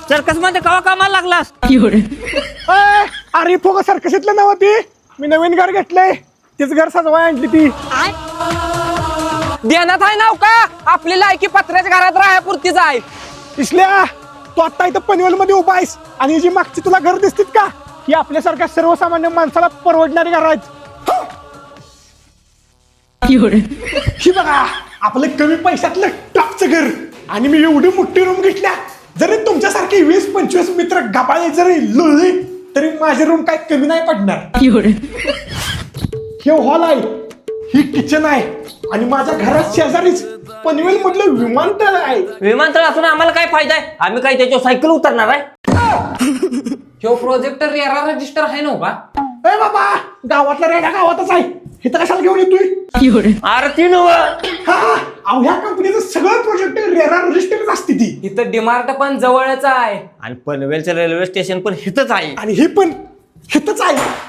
Circus मध्ये कवा कामाला लागलास? अरे फोगा सर्कशीतलं नव्ह ती, मी नवीन घर घेतलंय, तीच घर सजवाय आणली ती. ध्यानात आहे नाव का? आपली लायकी पत्र्याच्या घरात राहापुरतीच आहे. इसल्या तू आता इथं पनवेल मध्ये उभा आहेस आणि ही जी मागची तुला घर दिसतीत का, ही आपल्यासारख्या सर्वसामान्य माणसाला परवडणारी घर आहेत. ही बघा आपलं कमी पैशातलं टॉपचं घर, आणि मी एवढी मोठी रूम घेतल्या. जरी तुमच्यासारखे 20-25 मित्र गबाळे जरी लोळले तरी माझी रूम काय कमी नाही पडणार. हे हॉल आहे, ही किचन आहे, आणि माझ्या घरात शेजारीच पनवेल मधलं विमानतळ आहे. विमानतळ असून आम्हाला काय फायदा आहे? आम्ही काय त्याच्यावर सायकल उतरणार आहे? ह्यो प्रोजेक्टर रेरा रजिस्टर आहे नव्ह का? ए बाबा, गावातल्या रेड्या गावातच आहे, हे तर कशाला घेऊन येतोय? आरती नव अहो ह्या कंपनीचं सगळं प्रोजेक्ट रेरा रजिस्टरच असते ती. इथं डिमार्ट पण जवळच आहे, आणि पनवेलचं रेल्वे स्टेशन पण हिथच आहे. आणि हे पण हिथंच आहे.